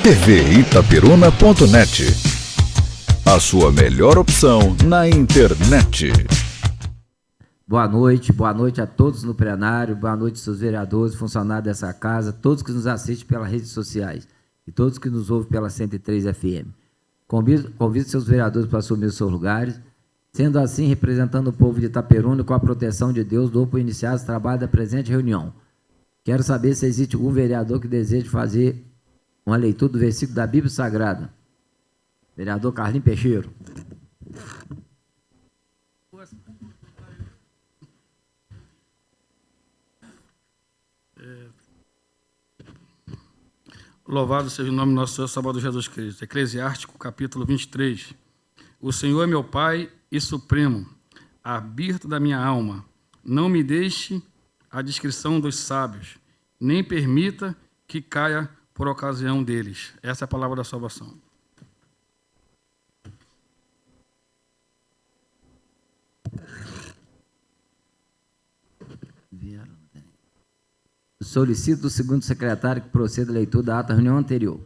tvitaperuna.net, a sua melhor opção na internet. Boa noite a todos no plenário, boa noite seus vereadores, funcionários dessa casa, todos que nos assistem pelas redes sociais e todos que nos ouvem pela 103 FM. Convido seus vereadores para assumir os seus lugares. Sendo assim, representando o povo de Itaperuna, com a proteção de Deus, dou por iniciados o trabalho da presente reunião. Quero saber se existe algum vereador que deseje fazer uma leitura do versículo da Bíblia Sagrada. Vereador Carlinhos Peixeiro. Louvado seja o nome do nosso Senhor Salvador Jesus Cristo. Eclesiástico, capítulo 23. O Senhor é meu Pai e Supremo, arbítrio da minha alma. Não me deixe a discrição dos sábios, nem permita que caia por ocasião deles. Essa é a palavra da salvação. Solicito do segundo secretário que proceda a leitura da ata da reunião anterior.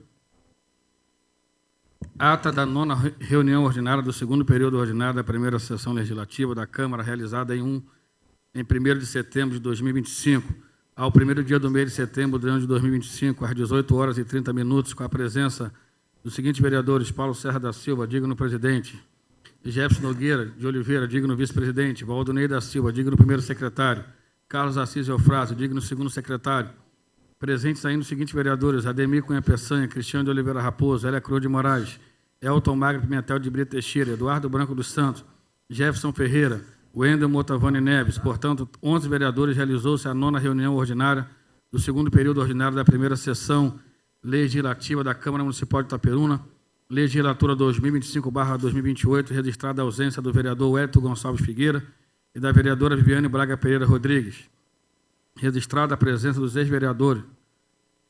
Ata da 9ª reunião ordinária do segundo período ordinário da primeira sessão legislativa da Câmara, realizada em 1º de setembro de 2025, ao primeiro dia do mês de setembro do ano de 2025, às 18h30, com a presença dos seguintes vereadores: Paulo Serra da Silva, digno presidente; Jefferson Nogueira de Oliveira, digno vice-presidente; Valdonei da Silva, digno primeiro secretário; Carlos Assis Eufrásio, digno segundo secretário. Presentes ainda os seguintes vereadores: Ademir Cunha Peçanha, Cristiano de Oliveira Raposo, Hélia Cruz de Moraes, Elton Magno Pimentel de Brito Teixeira, Eduardo Branco dos Santos, Jefferson Ferreira, Wendel Motavani Neves. Portanto, 11 vereadores, realizou-se a 9ª reunião ordinária do segundo período ordinário da primeira sessão legislativa da Câmara Municipal de Itaperuna, legislatura 2025/2028, registrada a ausência do vereador Wellington Gonçalves Figueira e da vereadora Viviane Braga Pereira Rodrigues. Registrada a presença dos ex-vereadores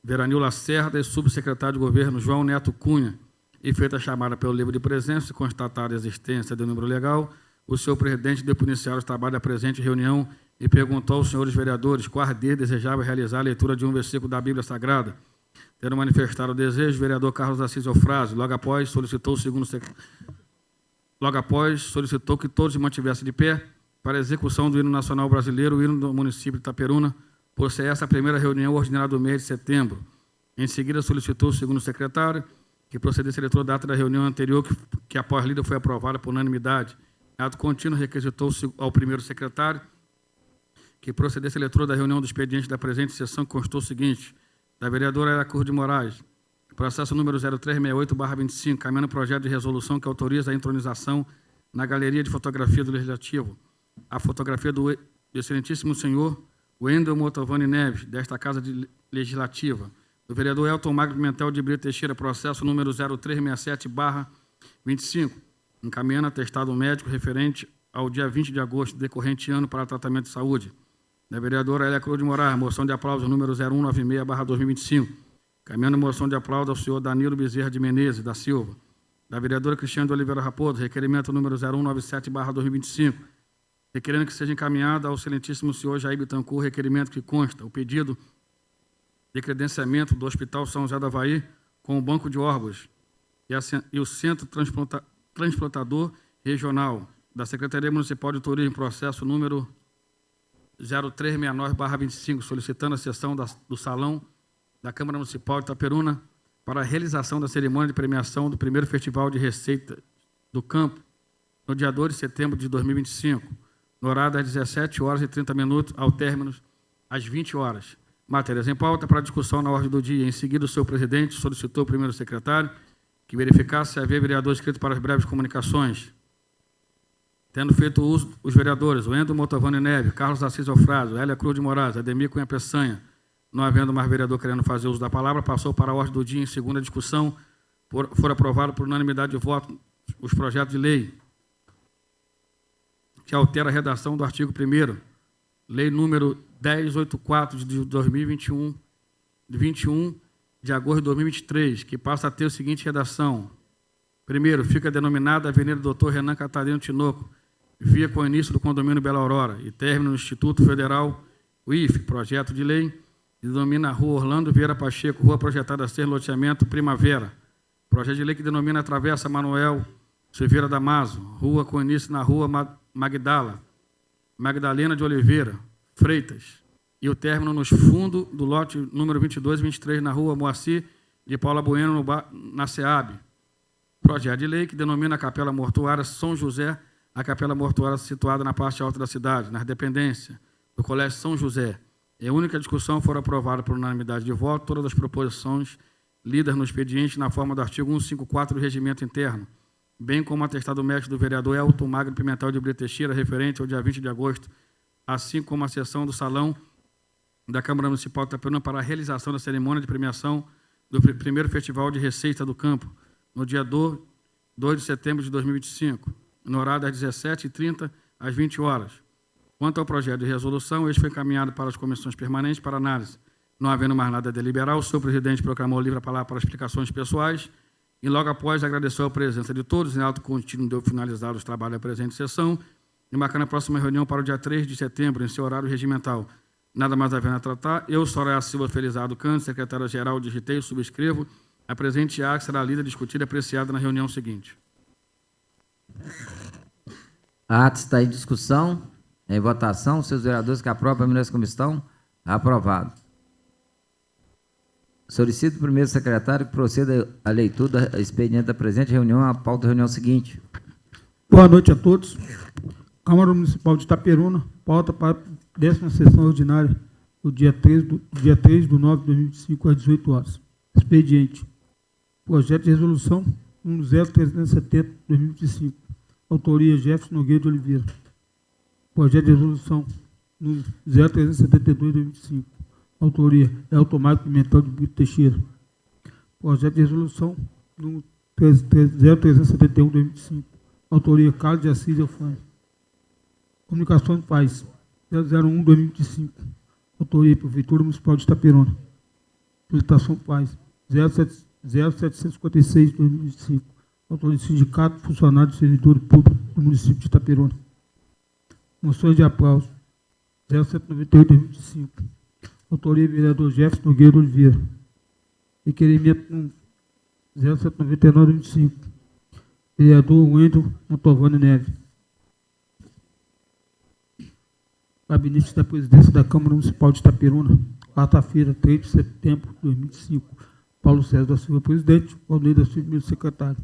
Veranil Lacerda e subsecretário de governo João Neto Cunha, e feita a chamada pelo livro de presença e constatada a existência do número legal, o senhor presidente deu por iniciar o trabalho da presente reunião e perguntou aos senhores vereadores qual deles desejava realizar a leitura de um versículo da Bíblia Sagrada. Tendo manifestado o desejo, o vereador Carlos Assis Eufrásio, logo após solicitou que todos se mantivessem de pé para a execução do hino nacional brasileiro, o hino do município de Itaperuna, por ser essa a primeira reunião ordinária do mês de setembro. Em seguida, solicitou o segundo secretário que procedesse a leitura da data da reunião anterior, que após lida foi aprovada por unanimidade. Ato contínuo, requisitou ao primeiro secretário que procedesse a leitura da reunião do expediente da presente sessão, que constou o seguinte: da vereadora Hélia Cruz de Moraes, processo número 0368/25, caminhando projeto de resolução que autoriza a entronização na galeria de fotografia do Legislativo a fotografia do excelentíssimo senhor Wendel Motavani Neves, desta Casa Legislativa; do vereador Elton Magno Pimentel de Brito Teixeira, processo número 0367/25, encaminhando atestado médico referente ao dia 20 de agosto, decorrente ano, para tratamento de saúde; da vereadora Hélia Cruz de Moraes, moção de aplauso número 0196/2025, encaminhando moção de aplauso ao senhor Danilo Bezerra de Menezes da Silva; da vereadora Cristiano de Oliveira Raposo, requerimento número 0197/2025, requerendo que seja encaminhado ao excelentíssimo senhor Jair Bittencourt, requerimento que consta o pedido de credenciamento do Hospital São José do Avaí com o Banco de Órgãos e o Centro Transplantador Regional da Secretaria Municipal de Turismo, processo número 0369/25, solicitando a sessão do Salão da Câmara Municipal de Itaperuna para a realização da cerimônia de premiação do primeiro Festival de Receita do Campo, no dia 2 de setembro de 2025, no horário das 17h30, ao término às 20 horas. Matérias em pauta para discussão na ordem do dia. Em seguida, o senhor presidente solicitou ao primeiro secretário que verificasse se havia vereador inscrito para as breves comunicações. Tendo feito uso os vereadores Wendel Motavani Neves, Carlos Assis Eufrásio, Hélia Cruz de Moraes, Ademir Cunha Peçanha, não havendo mais vereador querendo fazer uso da palavra, passou para a ordem do dia. Em segunda discussão, foram aprovados por unanimidade de voto os projetos de lei que altera a redação do artigo 1º, lei número 1084 de 2021, de 21 de agosto de 2023, que passa a ter a seguinte redação: primeiro, fica denominada Avenida Doutor Renan Catarino Tinoco, via com o início do condomínio Bela Aurora e término no Instituto Federal, o IFE, projeto de lei que denomina a Rua Orlando Vieira Pacheco, rua projetada a ser loteamento Primavera. Projeto de lei que denomina a Travessa Manuel Silveira Damaso, rua com início na Rua Magdalena de Oliveira Freitas, e o término nos fundos do lote número 22 e 23, na Rua Moacir de Paula Bueno, na SEAB. Projeto de lei que denomina a Capela Mortuária São José, a capela mortuária situada na parte alta da cidade, nas dependências do Colégio São José. Em única discussão foram aprovadas por unanimidade de voto todas as proposições lidas no expediente na forma do artigo 154 do Regimento Interno, bem como o atestado médico do vereador Elton Magno Pimentel de Brito Teixeira, referente ao dia 20 de agosto, assim como a sessão do Salão da Câmara Municipal de Itaperuna para a realização da cerimônia de premiação do primeiro Festival de Receita do Campo, no dia 2 de setembro de 2025, no horário das 17h30 às 20 horas. Quanto ao projeto de resolução, este foi encaminhado para as comissões permanentes para análise. Não havendo mais nada a deliberar, o senhor presidente proclamou livre a palavra para explicações pessoais e, logo após, agradeceu a presença de todos. Em alto contínuo, deu finalizar os trabalhos da presente sessão e marcando a próxima reunião para o dia 3 de setembro, em seu horário regimental. Nada mais havendo a tratar, eu, Soraya Silva Felizardo Canto, secretário-geral, digitei e subscrevo a presente ata será lida, discutida e apreciada na reunião seguinte. A ata está em discussão, em votação. Os seus vereadores que aprovam a minuta da comissão, aprovado. Solicito o primeiro secretário que proceda à leitura da expediente da presente reunião, a pauta da reunião seguinte. Boa noite a todos. Câmara Municipal de Itaperuna, pauta para a 10ª sessão ordinária do dia 3 de 9 de 2025, às 18 horas. Expediente. Projeto de resolução 10370/2025. Autoria Jefferson Nogueira de Oliveira. Projeto de resolução 0372/2025. Autoria Elton Magno Pimentel de Brito Teixeira. Projeto de resolução 0371/2025. Autoria Carlos de Assis Elfane. Comunicação de Paz 001/2025. Autoria Prefeitura Municipal de Itaperuna. Habilitação Paz 0756/2025. Autoria Sindicato Funcionário e Servidor Público do município de Itaperuna. Moções de aplauso 0798/2025. Autoria vereador Jefferson Nogueira de Oliveira. Requerimento 0799/25. Vereador Wendel Mantovani Neves. Gabinete da Presidência da Câmara Municipal de Itaperuna, quarta-feira, 3 de setembro de 2025. Paulo César da Silva, presidente. Valdeir da Silva, primeiro secretário.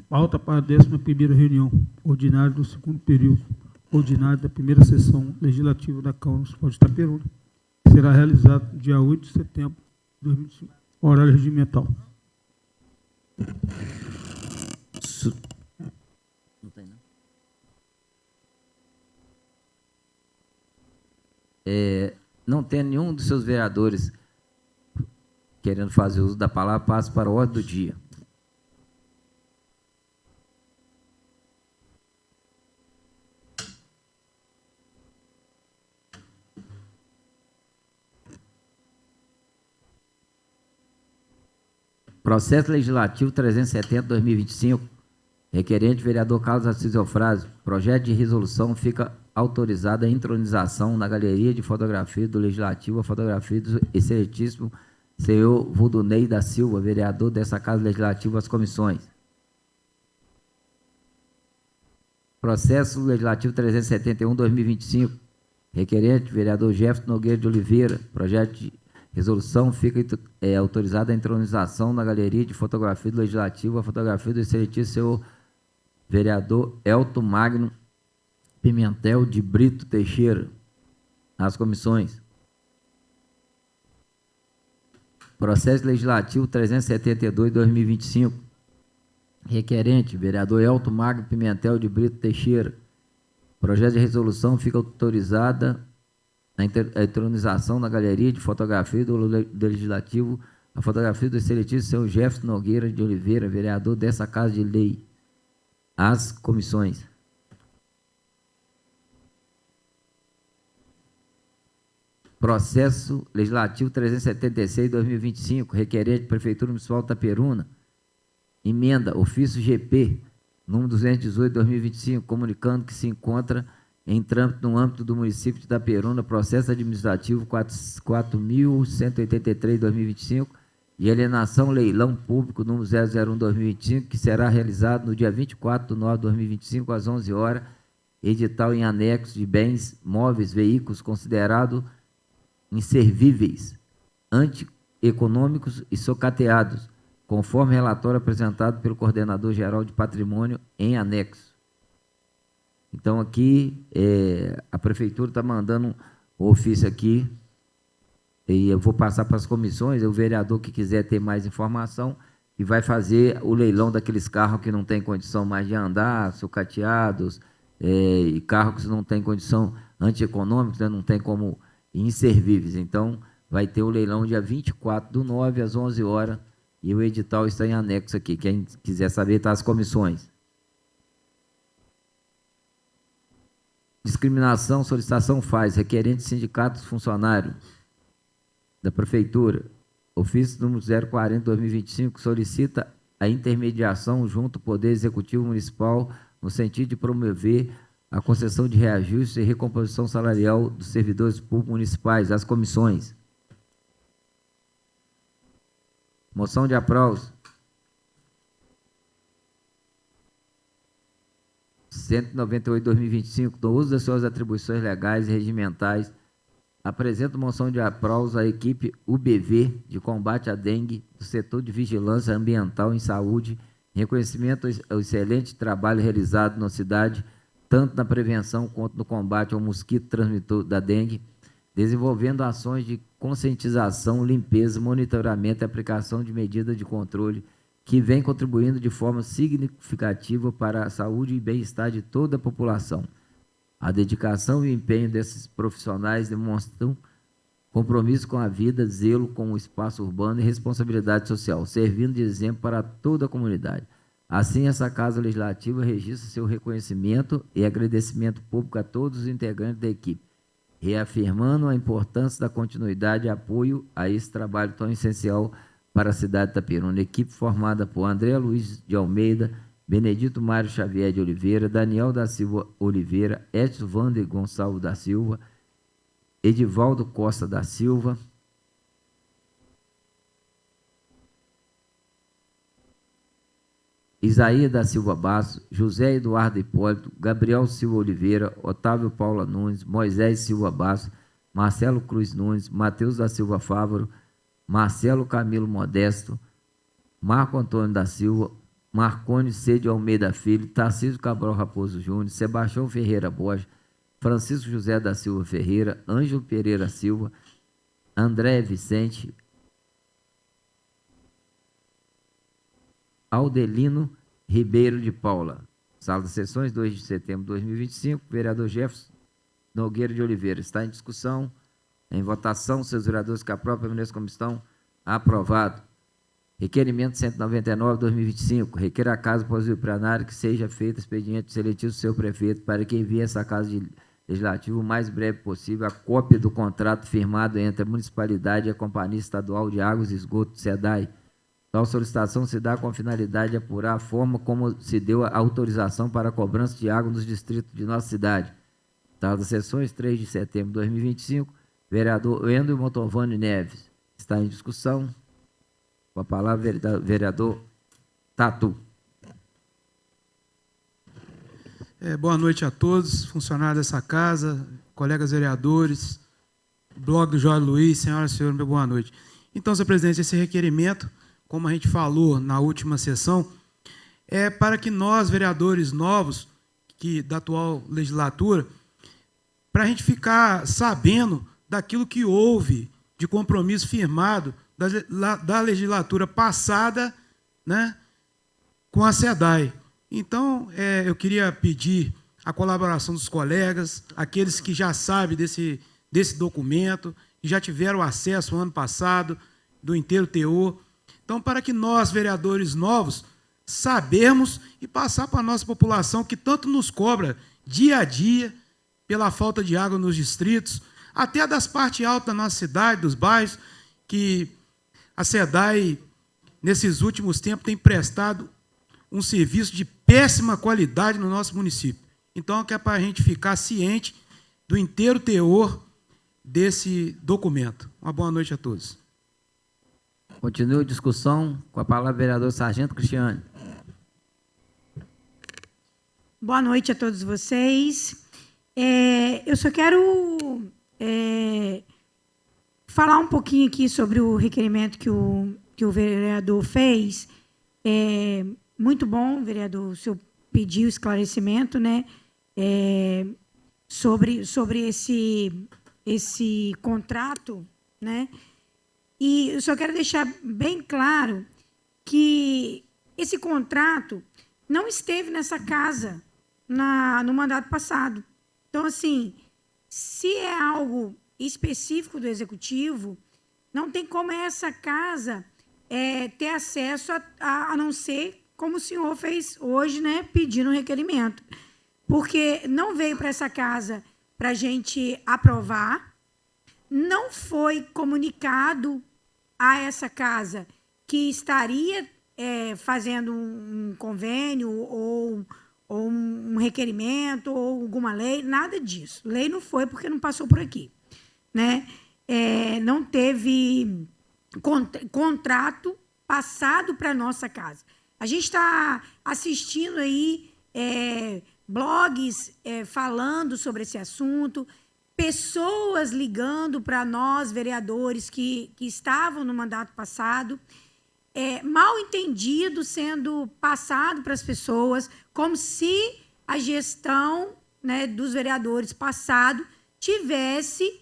Pauta para a 11ª reunião ordinária do segundo período ordinário da primeira sessão legislativa da Câmara Municipal de Itaperuna, que será realizada no dia 8 de setembro de 2025, horário regimental. Não tem, não? Não tem nenhum dos seus vereadores querendo fazer uso da palavra, passo para a ordem do dia. Processo Legislativo 370/2025, requerente vereador Carlos Assis Eufrásio. Projeto de resolução fica autorizada a intronização na galeria de fotografia do Legislativo, a fotografia do excelentíssimo senhor Valdonei da Silva, vereador dessa Casa Legislativa, às comissões. Processo Legislativo 371/2025, requerente vereador Jefferson Nogueira de Oliveira. Projeto de resolução fica autorizada a intronização na galeria de fotografia do Legislativo, a fotografia do excelentíssimo senhor vereador Elton Magno Pimentel de Brito Teixeira, às comissões. Processo Legislativo 372/2025, requerente vereador Elton Magno Pimentel de Brito Teixeira. Projeto de resolução fica autorizada a intronização na galeria de fotografia do Legislativo, a fotografia do excelentíssimo senhor Jefferson Nogueira de Oliveira, vereador dessa Casa de Lei, às comissões. Processo Legislativo 376/2025, requerente Prefeitura Municipal de Itaperuna, emenda ofício GP, número 218/2025, comunicando que se encontra em trâmite no âmbito do município de Itaperuna, processo administrativo 4.183/2025, de alienação leilão público número 001/2025, que será realizado no dia 24 de nove de 2025, às 11 horas, edital em anexo de bens móveis, veículos considerados inservíveis, antieconômicos e socateados, conforme relatório apresentado pelo coordenador-geral de patrimônio em anexo. Então, aqui, a prefeitura está mandando o ofício aqui, e eu vou passar para as comissões, o vereador que quiser ter mais informação, e vai fazer o leilão daqueles carros que não têm condição mais de andar, sucateados, e carros que não têm condição antieconômicos, né, não tem como inservíveis. Então, vai ter o leilão dia 24/9, às 11 horas, e o edital está em anexo aqui. Quem quiser saber, está as comissões. Discriminação, solicitação faz, requerente sindicatos funcionário da Prefeitura, ofício número 040/2025, solicita a intermediação junto ao Poder Executivo Municipal no sentido de promover a concessão de reajuste e recomposição salarial dos servidores públicos municipais, as comissões. Moção de aplauso. 198/2025, do uso das suas atribuições legais e regimentais, apresento moção de aplauso à equipe UBV de combate à dengue do setor de vigilância ambiental em saúde, reconhecimento ao excelente trabalho realizado na cidade, tanto na prevenção quanto no combate ao mosquito transmissor da dengue, desenvolvendo ações de conscientização, limpeza, monitoramento e aplicação de medidas de controle que vem contribuindo de forma significativa para a saúde e bem-estar de toda a população. A dedicação e o empenho desses profissionais demonstram compromisso com a vida, zelo com o espaço urbano e responsabilidade social, servindo de exemplo para toda a comunidade. Assim, essa Casa Legislativa registra seu reconhecimento e agradecimento público a todos os integrantes da equipe, reafirmando a importância da continuidade e apoio a esse trabalho tão essencial para a cidade de Itaperuna. Equipe formada por André Luiz de Almeida, Benedito Mário Xavier de Oliveira, Daniel da Silva Oliveira, Edson Vander Gonçalves da Silva, Edivaldo Costa da Silva, Isaías da Silva Basso, José Eduardo Hipólito, Gabriel Silva Oliveira, Otávio Paula Nunes, Moisés Silva Basso, Marcelo Cruz Nunes, Matheus da Silva Fávaro, Marcelo Camilo Modesto, Marco Antônio da Silva, Marcone C. de Almeida Filho, Tarcísio Cabral Raposo Júnior, Sebastião Ferreira Borges, Francisco José da Silva Ferreira, Ângelo Pereira Silva, André Vicente, Aldelino Ribeiro de Paula. Sala de sessões, 2 de setembro de 2025, vereador Jefferson Nogueira de Oliveira. Está em discussão, em votação, seus vereadores que aprovam, permaneçam como estão. Aprovado. Requerimento 199/2025, requer a Casa Possível Plenário que seja feito expediente seletivo do seu prefeito para que envie essa Casa Legislativa o mais breve possível a cópia do contrato firmado entre a Municipalidade e a Companhia Estadual de Águas e Esgoto, SEDAI. Tal solicitação se dá com a finalidade de apurar a forma como se deu a autorização para a cobrança de água nos distritos de nossa cidade. Sala das sessões, 3 de setembro de 2025, vereador Wendel Montovani Neves. Está em discussão. Com a palavra, vereador Tatu. Boa noite a todos, funcionários dessa casa, colegas vereadores, blog do Jorge Luiz, senhoras e senhores, meu boa noite. Então, senhor presidente, esse requerimento, como a gente falou na última sessão, é para que nós, vereadores novos da atual legislatura, para a gente ficar sabendo daquilo que houve de compromisso firmado da legislatura passada, né, com a SEDAI. Então, eu queria pedir a colaboração dos colegas, aqueles que já sabem desse documento, que já tiveram acesso no ano passado, do inteiro teor. Então, para que nós, vereadores novos, sabermos e passar para a nossa população que tanto nos cobra dia a dia pela falta de água nos distritos, até das partes altas da nossa cidade, dos bairros, que a SEDAI, nesses últimos tempos, tem prestado um serviço de péssima qualidade no nosso município. Então, que é para a gente ficar ciente do inteiro teor desse documento. Uma boa noite a todos. Continua a discussão com a palavra vereador Sargento Cristiane. Boa noite a todos vocês. Eu só quero falar um pouquinho aqui sobre o requerimento que o vereador fez. Muito bom, vereador, o senhor pediu esclarecimento, né, sobre esse contrato, né? E eu só quero deixar bem claro que esse contrato não esteve nessa casa no mandato passado. Então, assim, se é algo específico do Executivo, não tem como essa casa ter acesso a não ser como o senhor fez hoje, né, pedindo um requerimento. Porque não veio para essa casa para a gente aprovar, não foi comunicado a essa casa que estaria fazendo um convênio ou um requerimento ou alguma lei, nada disso. Lei não foi porque não passou por aqui, né? Não teve contrato passado para a nossa casa. A gente está assistindo aí blogs falando sobre esse assunto, pessoas ligando para nós, vereadores, que estavam no mandato passado, mal entendido sendo passado para as pessoas, como se a gestão, né, dos vereadores passado tivesse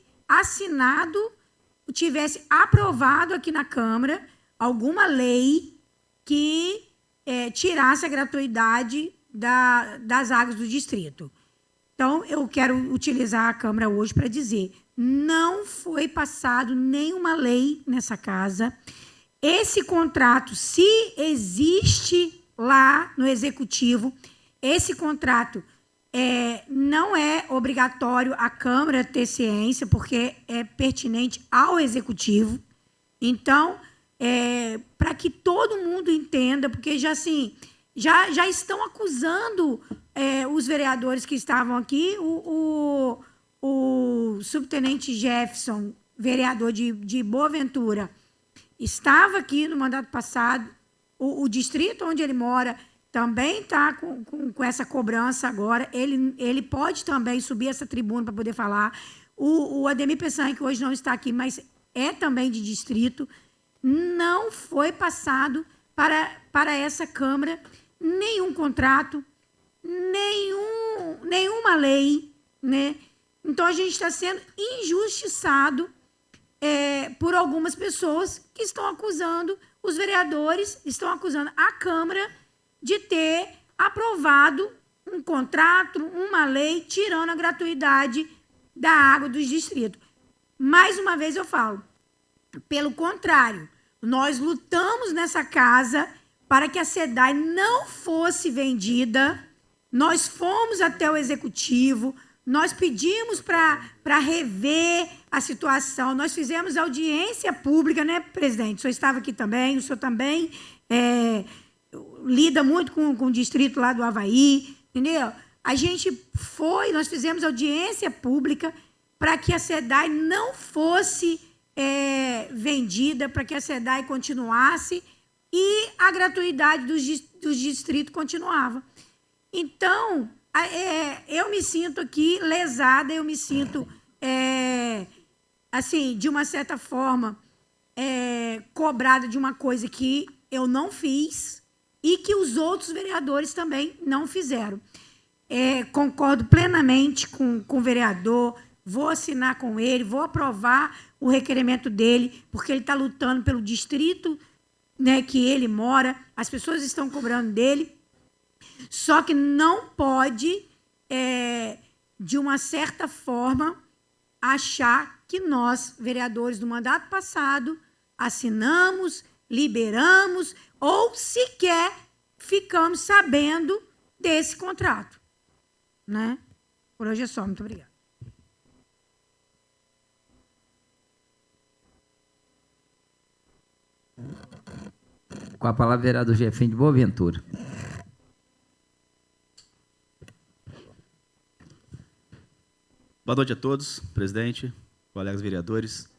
aprovado aqui na Câmara alguma lei que tirasse a gratuidade das águas do distrito. Então, eu quero utilizar a Câmara hoje para dizer, não foi passado nenhuma lei nessa casa. Esse contrato, se existe lá no Executivo, esse contrato não é obrigatório a Câmara ter ciência, porque é pertinente ao Executivo. Então, para que todo mundo entenda, porque já estão acusando os vereadores que estavam aqui, o subtenente Jefferson, vereador de Boa Ventura, estava aqui no mandato passado, o distrito onde ele mora também está com essa cobrança agora, ele pode também subir essa tribuna para poder falar. O Ademir Peçanha, que hoje não está aqui, mas é também de distrito, não foi passado para essa Câmara nenhum contrato, nenhuma lei, né? Então, a gente está sendo injustiçado por algumas pessoas que estão acusando os vereadores, estão acusando a Câmara de ter aprovado um contrato, uma lei, tirando a gratuidade da água dos distritos. Mais uma vez eu falo, pelo contrário, nós lutamos nessa casa para que a SEDAI não fosse vendida, nós fomos até o Executivo, nós pedimos para rever a situação, nós fizemos audiência pública, né, presidente? O senhor estava aqui também, o senhor também lida muito com o distrito lá do Avaí, entendeu? A gente nós fizemos audiência pública para que a SEDAI não fosse vendida, para que a SEDAI continuasse e a gratuidade dos distritos continuava. Então, eu me sinto aqui lesada, eu me sinto, assim, de uma certa forma, cobrada de uma coisa que eu não fiz e que os outros vereadores também não fizeram. Concordo plenamente com o vereador, vou assinar com ele, vou aprovar o requerimento dele, porque ele está lutando pelo distrito, né, que ele mora, as pessoas estão cobrando dele, só que não pode, de uma certa forma, achar que nós, vereadores do mandato passado, assinamos, liberamos ou sequer ficamos sabendo desse contrato, né? Por hoje é só. Muito obrigada. Com a palavra, vereador Jefinho de Boa Ventura. Boa noite a todos, presidente, colegas vereadores.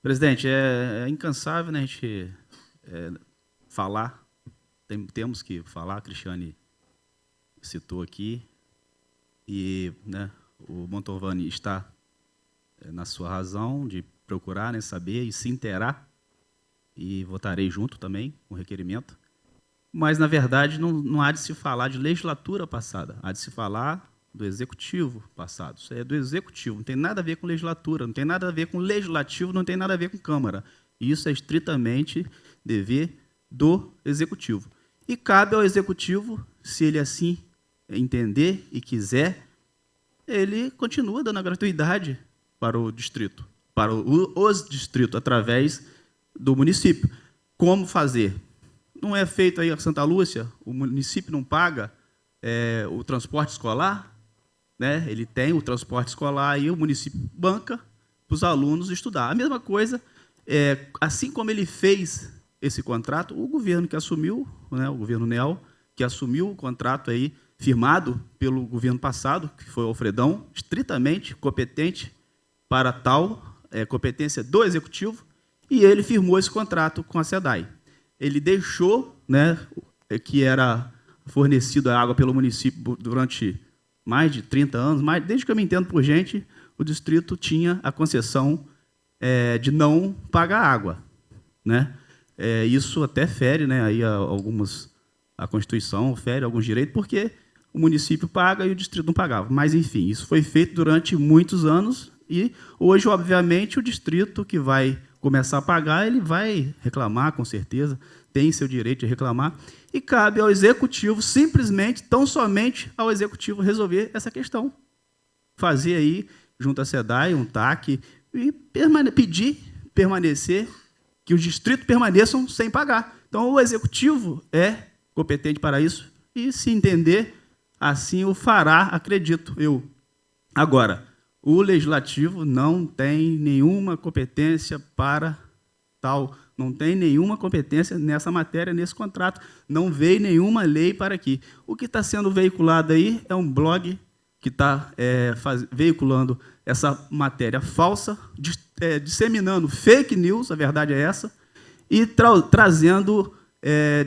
Presidente, é incansável, né, a gente falar, temos que falar, a Cristiane citou aqui, e, né, o Montalvani está na sua razão de procurar, né, saber e se inteirar, e votarei junto também com o requerimento. Mas, na verdade, não há de se falar de legislatura passada, há de se falar do executivo passado. Isso é do executivo, não tem nada a ver com legislatura, não tem nada a ver com legislativo, não tem nada a ver com Câmara. Isso é estritamente dever do executivo. E cabe ao executivo, se ele assim entender e quiser, ele continua dando a gratuidade para o distrito, para os distritos, através do município. Como fazer? Não é feito aí a Santa Lúcia, o município não paga o transporte escolar, né? Ele tem o transporte escolar e o município banca para os alunos estudar. A mesma coisa, assim como ele fez esse contrato, o governo que assumiu, né, o governo NEL, que assumiu o contrato aí, firmado pelo governo passado, que foi o Alfredão, estritamente competente para tal competência do executivo, e ele firmou esse contrato com a SEDAI. Ele deixou, né, que era fornecido a água pelo município durante mais de 30 anos, mas desde que eu me entendo por gente, o distrito tinha a concessão de não pagar água, né? Isso até fere, né, aí a Constituição fere alguns direitos, porque o município paga e o distrito não pagava. Mas, enfim, isso foi feito durante muitos anos e hoje, obviamente, o distrito que vai começar a pagar, ele vai reclamar, com certeza, tem seu direito de reclamar, e cabe ao executivo, simplesmente, tão somente ao executivo resolver essa questão. Fazer aí, junto à SEDAI, um TAC, e permanecer, que os distritos permaneçam sem pagar. Então, o executivo é competente para isso, e, se entender, assim o fará, acredito eu. Agora, o legislativo não tem nenhuma competência para tal, não tem nenhuma competência nessa matéria, nesse contrato, não veio nenhuma lei para aqui. O que está sendo veiculado aí é um blog que está veiculando essa matéria falsa, disseminando fake news, a verdade é essa, e trazendo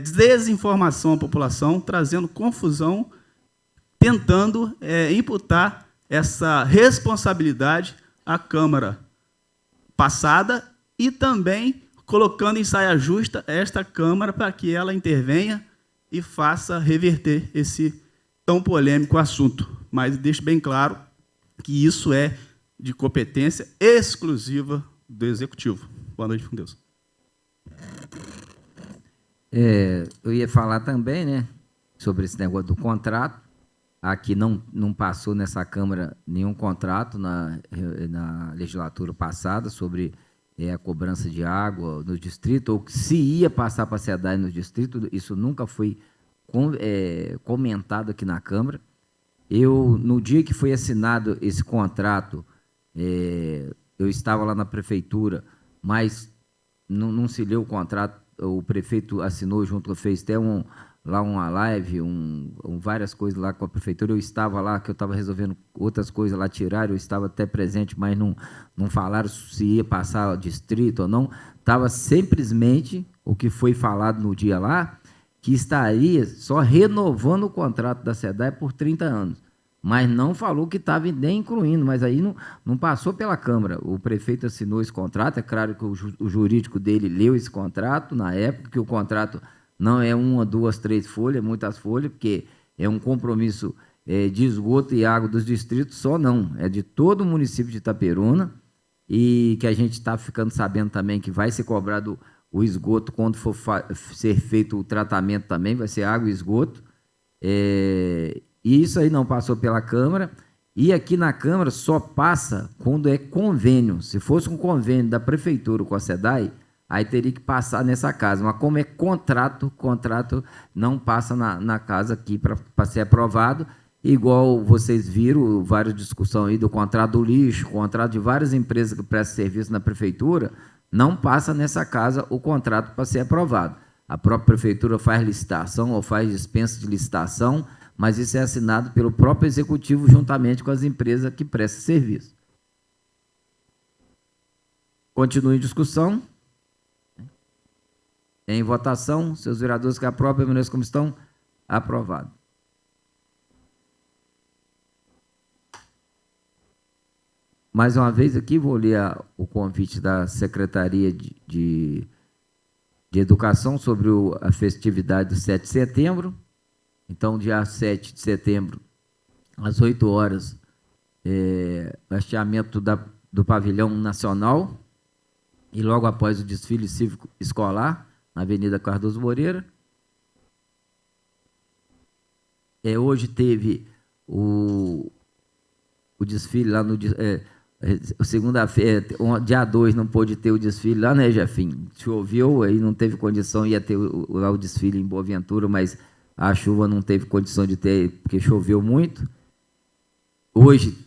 desinformação à população, trazendo confusão, tentando imputar essa responsabilidade à Câmara passada e também colocando em saia justa esta Câmara para que ela intervenha e faça reverter esse tão polêmico assunto. Mas deixo bem claro que isso é de competência exclusiva do Executivo. Boa noite, com Deus. Eu ia falar também, né, sobre esse negócio do contrato. Aqui não passou nessa Câmara nenhum contrato na legislatura passada sobre a cobrança de água no distrito, ou que se ia passar para a SEDAI no distrito, isso nunca foi comentado aqui na Câmara. No dia que foi assinado esse contrato, eu estava lá na prefeitura, mas não se leu o contrato, o prefeito assinou junto, fez até uma live, várias coisas lá com a prefeitura. Eu estava lá, que eu estava resolvendo outras coisas lá, tiraram, eu estava até presente, mas não falaram se ia passar distrito ou não. Estava simplesmente o que foi falado no dia lá, que estaria só renovando o contrato da SEDAI por 30 anos. Mas não falou que estava nem incluindo, mas aí não passou pela Câmara. O prefeito assinou esse contrato, é claro que o jurídico dele leu esse contrato, na época que o contrato não é 1, 2, 3 folhas, muitas folhas, porque é um compromisso de esgoto e água dos distritos, só não, é de todo o município de Itaperuna, e que a gente está ficando sabendo também que vai ser cobrado o esgoto quando for ser feito o tratamento também, vai ser água e esgoto. E isso aí não passou pela Câmara, e aqui na Câmara só passa quando é convênio. Se fosse um convênio da Prefeitura com a SEDAI, aí teria que passar nessa casa. Mas como é contrato não passa na casa aqui para ser aprovado, igual vocês viram, várias discussões aí do contrato do lixo, contrato de várias empresas que prestam serviço na Prefeitura, não passa nessa casa o contrato para ser aprovado. A própria Prefeitura faz licitação ou faz dispensa de licitação, mas isso é assinado pelo próprio Executivo juntamente com as empresas que prestam serviço. Continua em discussão. Em votação, seus vereadores que aprovam, permaneçam como estão. Aprovado. Mais uma vez aqui, vou ler o convite da Secretaria de Educação sobre a festividade do 7 de setembro. Então, dia 7 de setembro, às 8 horas, hasteamento do pavilhão nacional e logo após o desfile cívico escolar, na Avenida Cardoso Moreira. Hoje teve o desfile lá no... segunda-feira, dia 2, não pôde ter o desfile lá, né, Jefim? Choveu, aí não teve condição, ia ter lá o desfile em Boa Ventura, mas a chuva não teve condição de ter, porque choveu muito. Hoje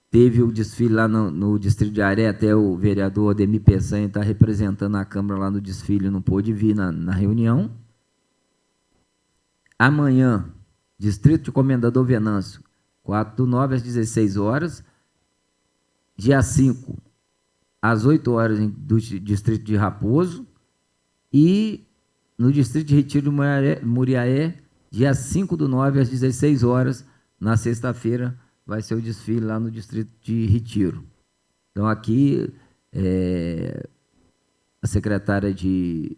teve o desfile lá no Distrito de Aré, até o vereador Ademir Peçanha está representando a Câmara lá no desfile, não pôde vir na reunião. Amanhã, Distrito de Comendador Venâncio, 4/9 às 16 horas. Dia 5, às 8 horas, do Distrito de Raposo. E no Distrito de Retiro de Muriaé, dia 5/9 às 16 horas, na sexta-feira, vai ser o desfile lá no Distrito de Retiro. Então, aqui, a secretária de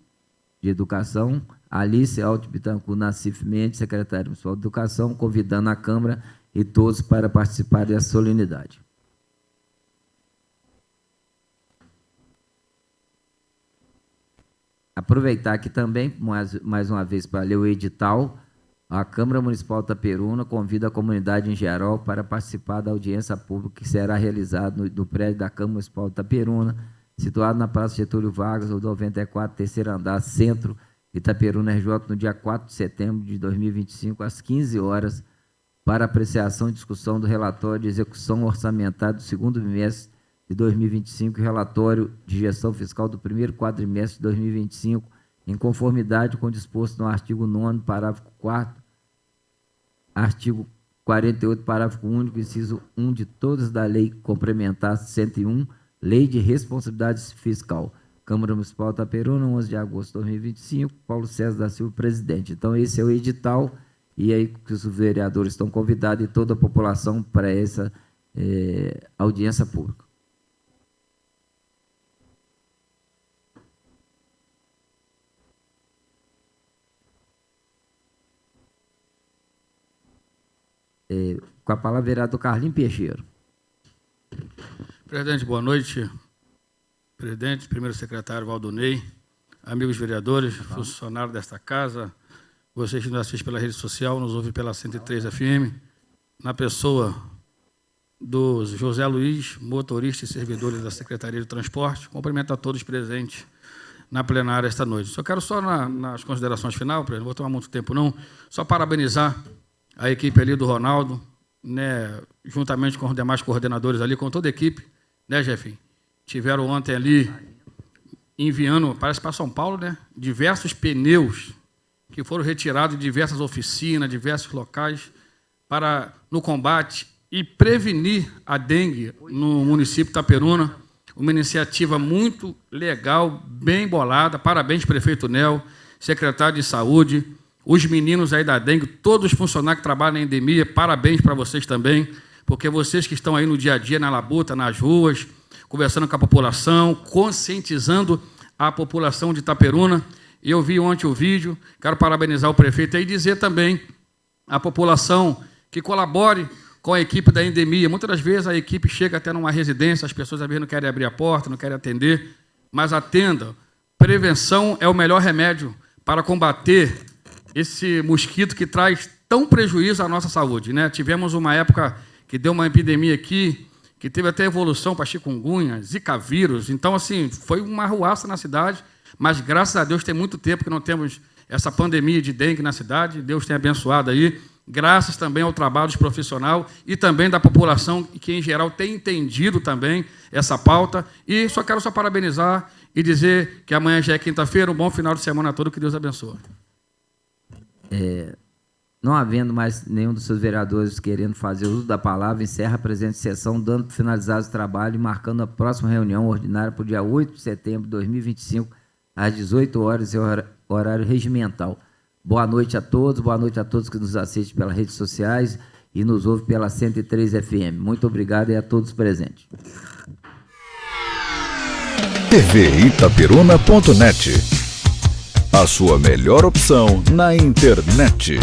Educação, Alice Alto Bittencourt Nassif Mendes, secretária municipal de Educação, convidando a Câmara e todos para participar dessa solenidade. Aproveitar aqui também, mais uma vez, para ler o edital. A Câmara Municipal de Itaperuna convida a comunidade em geral para participar da audiência pública que será realizada no prédio da Câmara Municipal de Itaperuna, situado na Praça Getúlio Vargas, no 94, terceiro andar, Centro, Itaperuna, RJ, no dia 4 de setembro de 2025, às 15 horas, para apreciação e discussão do relatório de execução orçamentária do segundo bimestre de 2025 e relatório de gestão fiscal do primeiro quadrimestre de 2025, em conformidade com o disposto no artigo 9º, parágrafo 4º, artigo 48, parágrafo único, inciso 1 de todas da Lei Complementar 101, Lei de Responsabilidade Fiscal. Câmara Municipal de Itaperuna, 11 de agosto de 2025, Paulo César da Silva, presidente. Então, esse é o edital, e aí que os vereadores estão convidados e toda a população para essa audiência pública. Com a palavra, vereador Carlinhos Peixeiro. Presidente, boa noite. Presidente, primeiro secretário Valdonei, amigos vereadores, funcionários desta casa, vocês que nos assistem pela rede social, nos ouvem pela 103 FM, na pessoa do José Luiz, motorista e servidores da Secretaria de Transporte, cumprimento a todos presentes na plenária esta noite. Só quero nas considerações finais, não vou tomar muito tempo não, só parabenizar a equipe ali do Ronaldo, né, juntamente com os demais coordenadores ali, com toda a equipe, né, Jefinho? Tiveram ontem ali, enviando, parece para São Paulo, né, diversos pneus que foram retirados de diversas oficinas, diversos locais, no combate e prevenir a dengue no município de Itaperuna. Uma iniciativa muito legal, bem bolada. Parabéns, prefeito Nel, secretário de Saúde, os meninos aí da dengue, todos os funcionários que trabalham na endemia, parabéns para vocês também, porque vocês que estão aí no dia a dia, na labuta, nas ruas, conversando com a população, conscientizando a população de Itaperuna. Eu vi ontem o vídeo, quero parabenizar o prefeito e dizer também à população que colabore com a equipe da endemia. Muitas das vezes a equipe chega até numa residência, as pessoas às vezes não querem abrir a porta, não querem atender, mas atenda. Prevenção é o melhor remédio para combater esse mosquito que traz tão prejuízo à nossa saúde, né? Tivemos uma época que deu uma epidemia aqui, que teve até evolução para chikungunya, zika vírus. Então, assim, foi uma arruaça na cidade, mas, graças a Deus, tem muito tempo que não temos essa pandemia de dengue na cidade. Deus tem abençoado aí, graças também ao trabalho dos profissionais e também da população, que, em geral, tem entendido também essa pauta. E quero parabenizar e dizer que amanhã já é quinta-feira, um bom final de semana a todos, que Deus abençoe. Não havendo mais nenhum dos seus vereadores querendo fazer uso da palavra, encerra a presente sessão, dando por finalizados o trabalho e marcando a próxima reunião ordinária para o dia 8 de setembro de 2025, às 18 horas, em horário regimental. Boa noite a todos que nos assistem pelas redes sociais e nos ouvem pela 103 FM. Muito obrigado e a todos presentes. tvitaperuna.net, a sua melhor opção na internet.